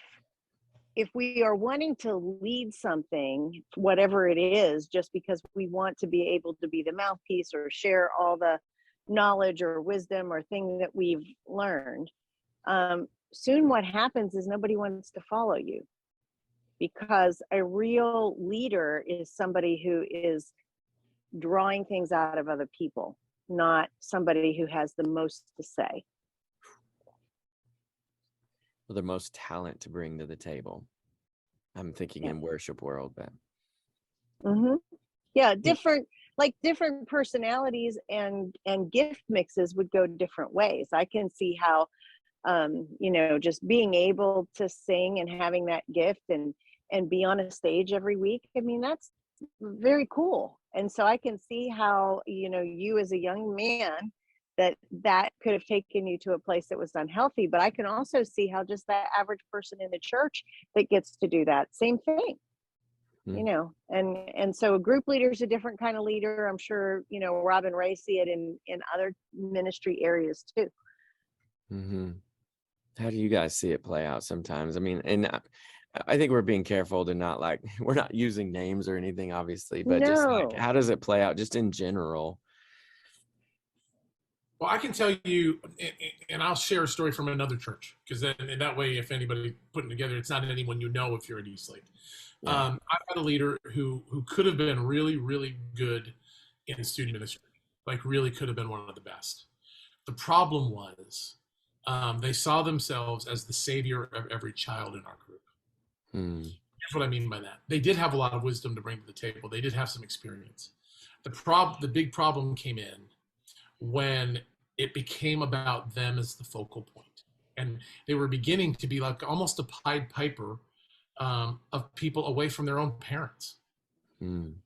we are wanting to lead something, whatever it is, just because we want to be able to be the mouthpiece or share all the knowledge or wisdom or thing that we've learned, soon what happens is nobody wants to follow you, because a real leader is somebody who is drawing things out of other people, not somebody who has the most to say. Or the most talent to bring to the table. I'm thinking in worship world, but different personalities and gift mixes would go different ways. I can see how just being able to sing and having that gift and be on a stage every week, I mean, that's very cool. And so I can see how, you as a young man, that could have taken you to a place that was unhealthy. But I can also see how just that average person in the church that gets to do that same thing. you know, and so a group leader is a different kind of leader. I'm sure, you know, Rob and Ray see it in other ministry areas too. Mm-hmm. How do you guys see it play out sometimes? I mean, and I think we're being careful to not like, we're not using names or anything, obviously, but just like, No. how does it play out just in general? Well, I can tell you, and I'll share a story from another church, because then in that way, if anybody putting together, it's not anyone you know if you're at Eastlake. Yeah. I've had a leader who could have been really, really good in student ministry, like really could have been one of the best. The problem was they saw themselves as the savior of every child in our group. Here's what I mean by that. They did have a lot of wisdom to bring to the table. They did have some experience. The big problem came in when it became about them as the focal point. And they were beginning to be like almost a Pied Piper of people away from their own parents. And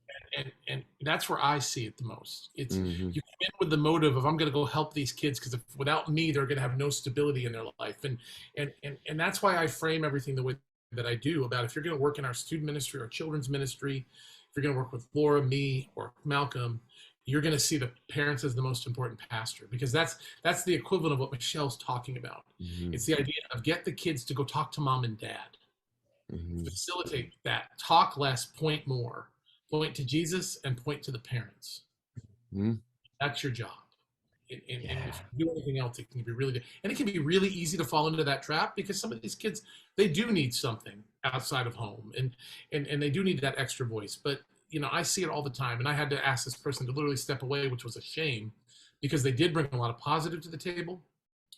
that's where I see it the most. It's you come in with the motive of, I'm going to go help these kids because without me, they're going to have no stability in their life. And that's why I frame everything the way that I do about, if you're going to work in our student ministry or children's ministry, if you're going to work with Laura, me, or Malcolm, you're going to see the parents as the most important pastor, because that's the equivalent of what Michelle's talking about. It's the idea of get the kids to go talk to mom and dad, facilitate that, talk less, point more, point to Jesus and point to the parents. That's your job. And if you do anything else, it can be really good. And it can be really easy to fall into that trap, because some of these kids, they do need something outside of home, and they do need that extra voice. But you know, I see it all the time, and I had to ask this person to literally step away, which was a shame, because they did bring a lot of positive to the table.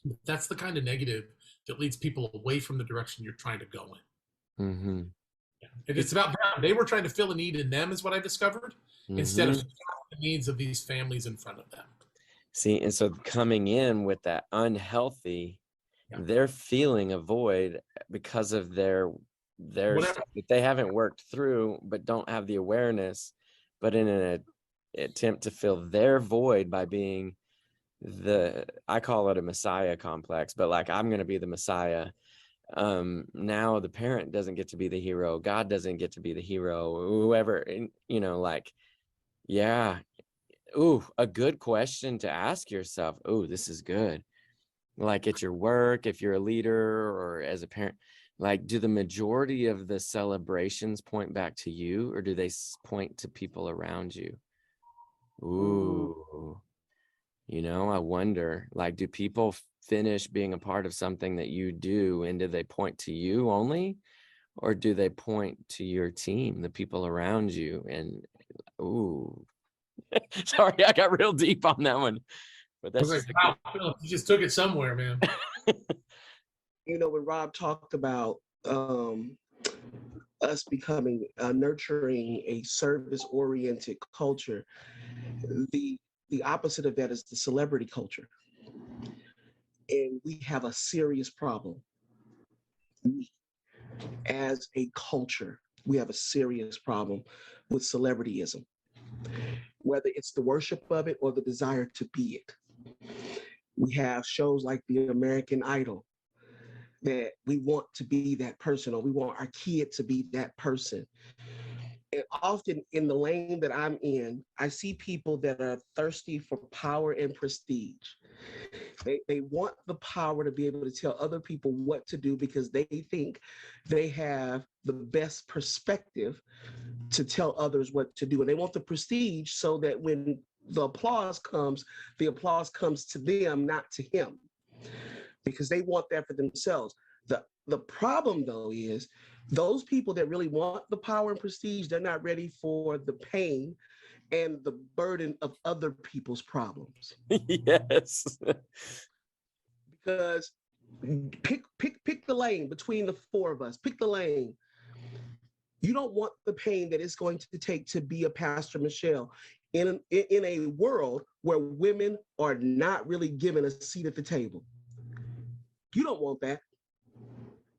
But that's the kind of negative that leads people away from the direction you're trying to go in. Yeah. It's about them. They were trying to fill a need in them, is what I discovered, instead of the needs of these families in front of them. See, and so coming in with that unhealthy, they're feeling a void because of their stuff that they haven't worked through, but don't have the awareness, but in an attempt to fill their void by being I call it a Messiah complex, but like, I'm going to be the Messiah. Now the parent doesn't get to be the hero. God doesn't get to be the hero, whoever, you know, like, yeah. Ooh, a good question to ask yourself. Ooh, this is good. Like at your work, if you're a leader or as a parent, like, do the majority of the celebrations point back to you, or do they point to people around you? Ooh, you know, I wonder, like, do people finish being a part of something that you do, and do they point to you only, or do they point to your team, the people around you? And ooh, sorry, I got real deep on that one, but that's like, wow, Philip, you just took it somewhere, man. You know, when Rob talked about us becoming nurturing a service-oriented culture, the opposite of that is the celebrity culture. And we have a serious problem. As a culture, we have a serious problem with celebrityism, whether it's the worship of it or the desire to be it. We have shows like the American Idol that we want to be that person, or we want our kid to be that person. And often in the lane that I'm in, I see people that are thirsty for power and prestige. They want the power to be able to tell other people what to do, because they think they have the best perspective to tell others what to do. And they want the prestige so that when the applause comes to them, not to him, because they want that for themselves. The problem, though, is those people that really want the power and prestige, they're not ready for the pain and the burden of other people's problems. Yes. Because pick the lane between the four of us. Pick the lane. You don't want the pain that it's going to take to be a Pastor Michelle in a world where women are not really given a seat at the table. You don't want that.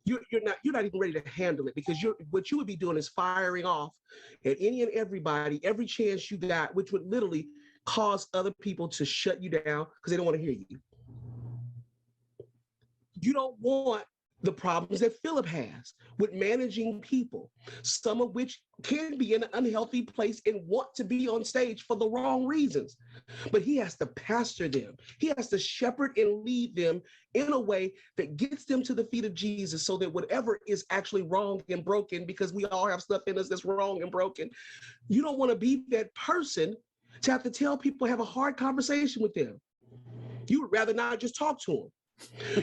You're not even ready to handle it, because what you would be doing is firing off at any and everybody, every chance you got, which would literally cause other people to shut you down because they don't want to hear you. You don't want the problems that Philip has with managing people, some of which can be in an unhealthy place and want to be on stage for the wrong reasons. But he has to pastor them. He has to shepherd and lead them in a way that gets them to the feet of Jesus, so that whatever is actually wrong and broken, because we all have stuff in us that's wrong and broken, you don't want to be that person to have to tell people, have a hard conversation with them. You would rather not just talk to them.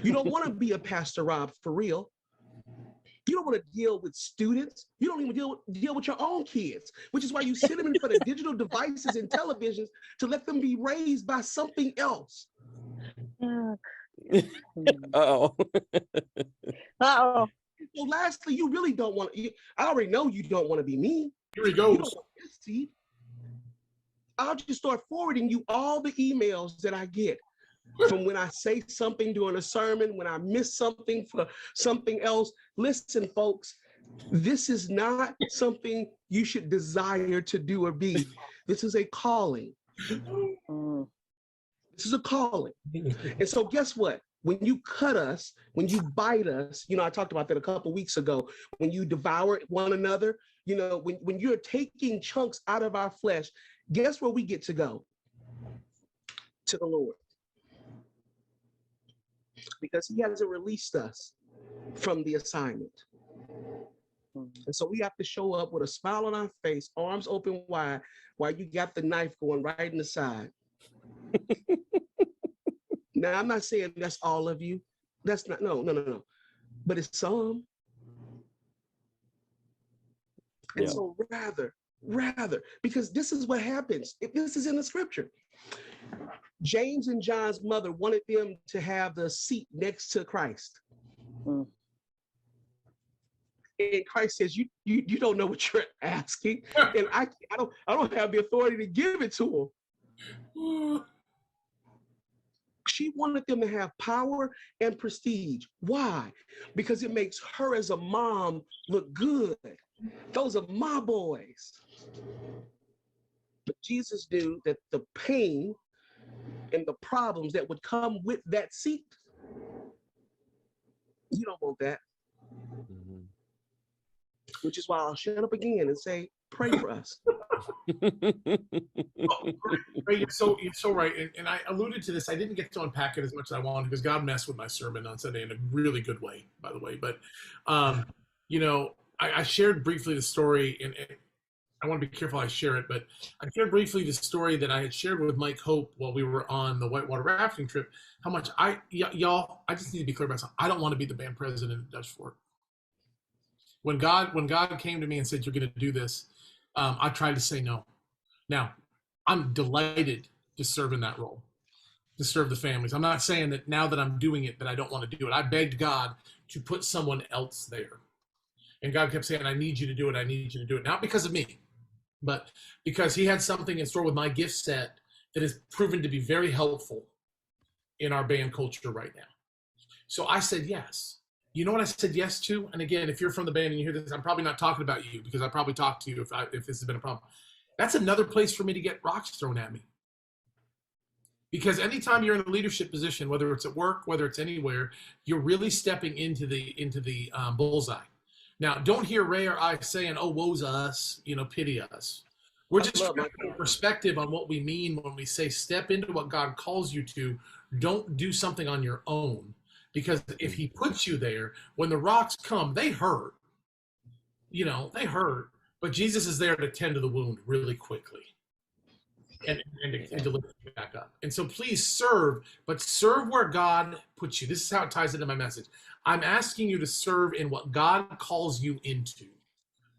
You don't want to be a Pastor Rob for real. You don't want to deal with students. You don't even deal with your own kids, which is why you sit them in front of digital devices and televisions to let them be raised by something else. Oh. Uh-oh. So lastly, you really don't want to, I already know you don't want to be me. Here he You goes. don't want this seed. I'll just start forwarding you all the emails that I get from when I say something during a sermon, when I miss something for something else. Listen, folks, this is not something you should desire to do or be. This is a calling. This is a calling. And so guess what? When you cut us, when you bite us, I talked about that a couple of weeks ago, when you devour one another, when you're taking chunks out of our flesh, guess where we get to go? To the Lord. Because he hasn't released us from the assignment. And so we have to show up with a smile on our face, arms open wide, while you got the knife going right in the side. Now, I'm not saying that's all of you. That's not, no. But it's some. And so rather, because this is what happens. If this is in the scripture. James and John's mother wanted them to have the seat next to Christ. And Christ says, you don't know what you're asking. And I don't have the authority to give it to him. She wanted them to have power and prestige. Why? Because it makes her as a mom look good. Those are my boys. But Jesus knew that the pain and the problems that would come with that seat, you don't want that. Mm-hmm. Which is why I'll shut up again and say, pray for us. You're so right. And I alluded to this. I didn't get to unpack it as much as I wanted because God messed with my sermon on Sunday in a really good way, by the way. But, I shared briefly the story, and I want to be careful I share it, but I shared briefly the story that I had shared with Mike Hope while we were on the whitewater rafting trip, how much y'all, I just need to be clear about something. I don't want to be the band president of Dutch Fork. When God came to me and said, you're going to do this, I tried to say no. Now, I'm delighted to serve in that role, to serve the families. I'm not saying that now that I'm doing it, that I don't want to do it. I begged God to put someone else there. And God kept saying, I need you to do it. I need you to do it. Not because of me, but because he had something in store with my gift set that has proven to be very helpful in our band culture right now. So I said yes. You know what I said yes to? And again, if you're from the band and you hear this, I'm probably not talking about you because I probably talked to you if this has been a problem. That's another place for me to get rocks thrown at me. Because anytime you're in a leadership position, whether it's at work, whether it's anywhere, you're really stepping into the bullseye. Now, don't hear Ray or I saying, oh, woe's us, pity us. We're just trying to put perspective on what we mean when we say step into what God calls you to. Don't do something on your own. Because if he puts you there, when the rocks come, they hurt. They hurt. But Jesus is there to tend to the wound really quickly and to lift you back up. And so please serve, but serve where God puts you. This is how it ties into my message. I'm asking you to serve in what God calls you into.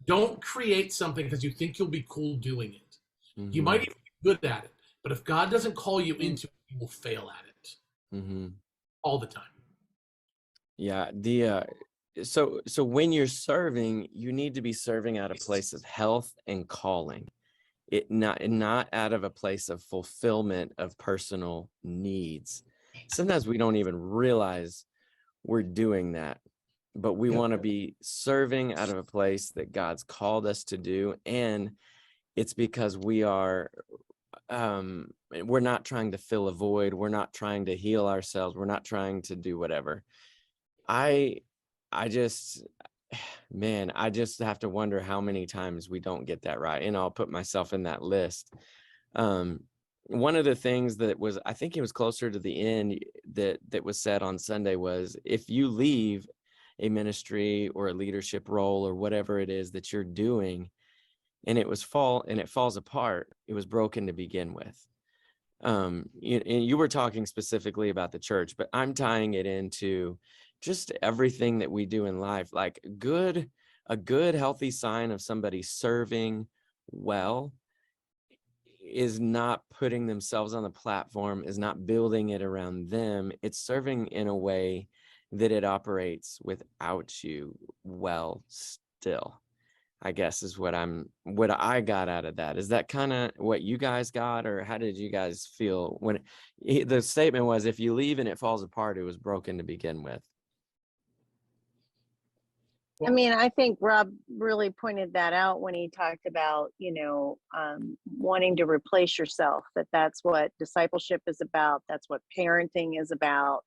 Don't create something because you think you'll be cool doing it. Mm-hmm. You might even be good at it, but if God doesn't call you into it, you will fail at it all the time. Yeah. So when you're serving, you need to be serving out of a place of health and calling. It not out of a place of fulfillment of personal needs. Sometimes we don't even realize we're doing that, but we want to be serving out of a place that God's called us to do. And it's because we are, we're not trying to fill a void. We're not trying to heal ourselves. We're not trying to do whatever. I I just, man, I just have to wonder how many times we don't get that right. And I'll put myself in that list. One of the things that was, I think it was closer to the end that was said on Sunday was, if you leave a ministry or a leadership role or whatever it is that you're doing, and it falls apart, it was broken to begin with. And you were talking specifically about the church, but I'm tying it into just everything that we do in life. Like a good healthy sign of somebody serving well is not putting themselves on the platform, is not building it around them. It's serving in a way that it operates without you well still, I guess, is what I got out of that. Is that kind of what you guys got, or how did you guys feel when the statement was, if you leave and it falls apart, it was broken to begin with? I mean, I think Rob really pointed that out when he talked about, wanting to replace yourself, that's what discipleship is about. That's what parenting is about.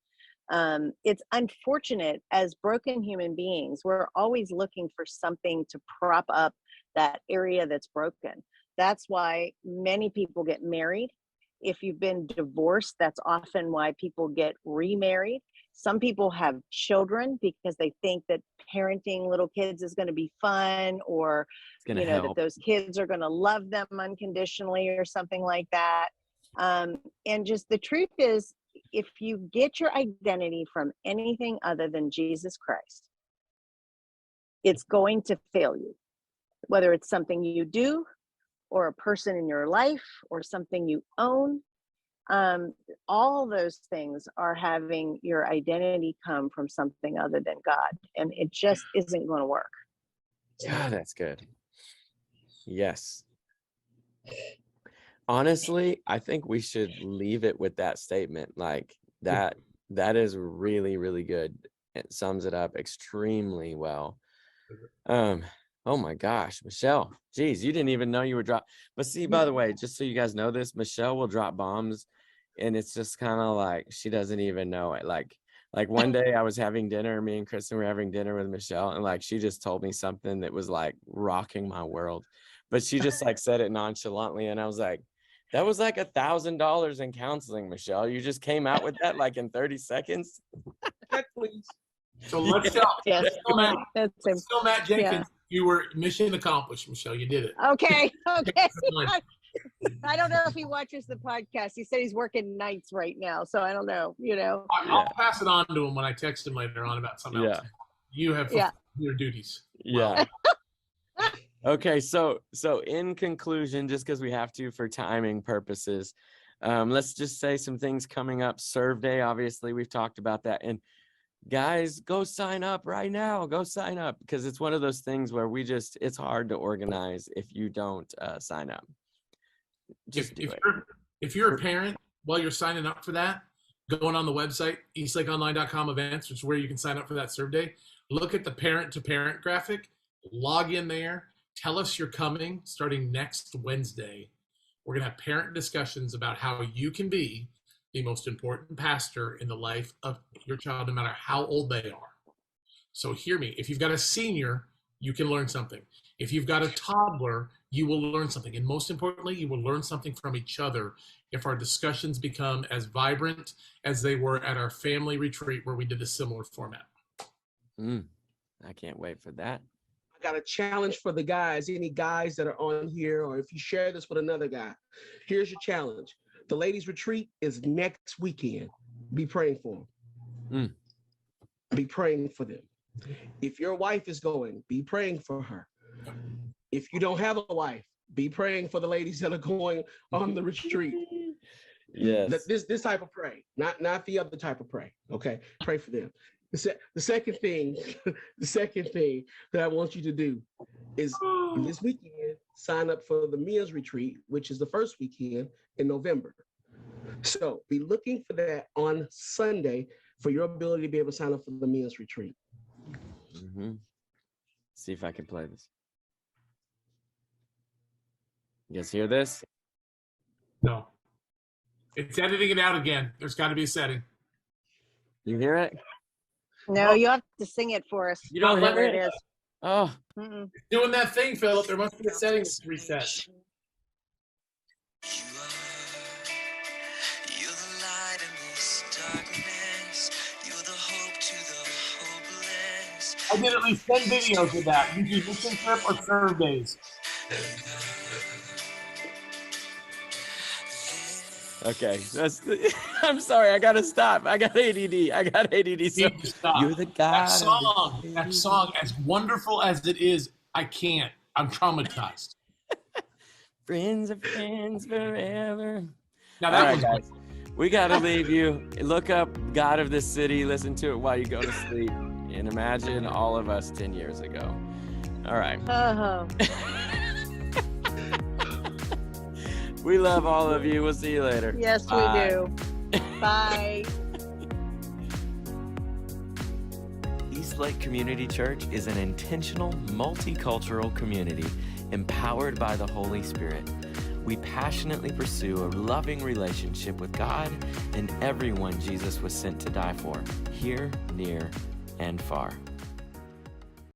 It's unfortunate, as broken human beings, we're always looking for something to prop up that area that's broken. That's why many people get married. If you've been divorced, that's often why people get remarried. Some people have children because they think that parenting little kids is going to be fun, or that those kids are going to love them unconditionally or something like that. And just the truth is, if you get your identity from anything other than Jesus Christ, it's going to fail you, whether it's something you do or a person in your life or something you own. All those things are having your identity come from something other than God, and it just isn't going to work. Yeah, that's good. Yes. Honestly, I think we should leave it with that statement. Like that is really, really good. It sums it up extremely well. Oh my gosh, Michelle, geez, you didn't even know you were dropping. But see, by the way, just so you guys know this, Michelle will drop bombs, and it's just kind of like she doesn't even know it. Like one day I was having dinner, me and Kristen were having dinner with Michelle, and like she just told me something that was like rocking my world. But she just like said it nonchalantly, and I was like, that was like $1,000 in counseling, Michelle. You just came out with that like in 30 seconds. Please. So let's go. Yes, Let's go, Matt Jenkins. You were mission accomplished, Michelle. You did it. Okay. I don't know if he watches the podcast. He said he's working nights right now, so I don't know. I'll pass it on to him when I text him later on about something else. You have your duties. Yeah. Okay, so in conclusion, just because we have to for timing purposes, let's just say some things coming up. Serve Day, obviously, we've talked about that. And guys, go sign up right now. Go sign up, because it's one of those things where it's hard to organize if you don't sign up. If you're a parent, while you're signing up for that, going on the website, eastlakeonline.com events, which is where you can sign up for that Serve Day, look at the parent-to-parent graphic, log in there, tell us you're coming starting next Wednesday. We're going to have parent discussions about how you can be the most important pastor in the life of your child, no matter how old they are. So hear me. If you've got a senior, you can learn something. If you've got a toddler, you will learn something. And most importantly, you will learn something from each other if our discussions become as vibrant as they were at our family retreat where we did a similar format. I can't wait for that. I got a challenge for the guys, any guys that are on here, or if you share this with another guy. Here's your challenge. The ladies' retreat is next weekend. Be praying for them. Be praying for them. If your wife is going, be praying for her. If you don't have a wife, be praying for the ladies that are going on the retreat. Yes. This type of pray, not the other type of pray. Okay, pray for them. The second thing that I want you to do is this weekend sign up for the men's retreat, which is the first weekend in November. So be looking for that on Sunday for your ability to be able to sign up for the men's retreat. See if I can play this. You guys hear this? No. It's editing it out again. There's got to be a setting. You hear it? No, you have to sing it for us. You don't whatever hear it it? is. Oh, Mm-mm. Doing that thing, Philip. There must be a settings reset. You're the light in this darkness. You're the hope to the hopeless. I did at least 10 videos with that. Usually mission trip or serve days. okay. I'm sorry. I gotta stop. I got ADD. So Need to stop. you're the God. That song, as wonderful as it is, I can't. I'm traumatized. Friends are friends forever. Now All that right, was guys. We gotta leave you. Look up God of the City. Listen to it while you go to sleep, and imagine all of us 10 years ago. All right. Oh. We love all of you. We'll see you later. Yes, Bye. we do. Bye. East Lake Community Church is an intentional, multicultural community empowered by the Holy Spirit. We passionately pursue a loving relationship with God and everyone Jesus was sent to die for, here, near, and far.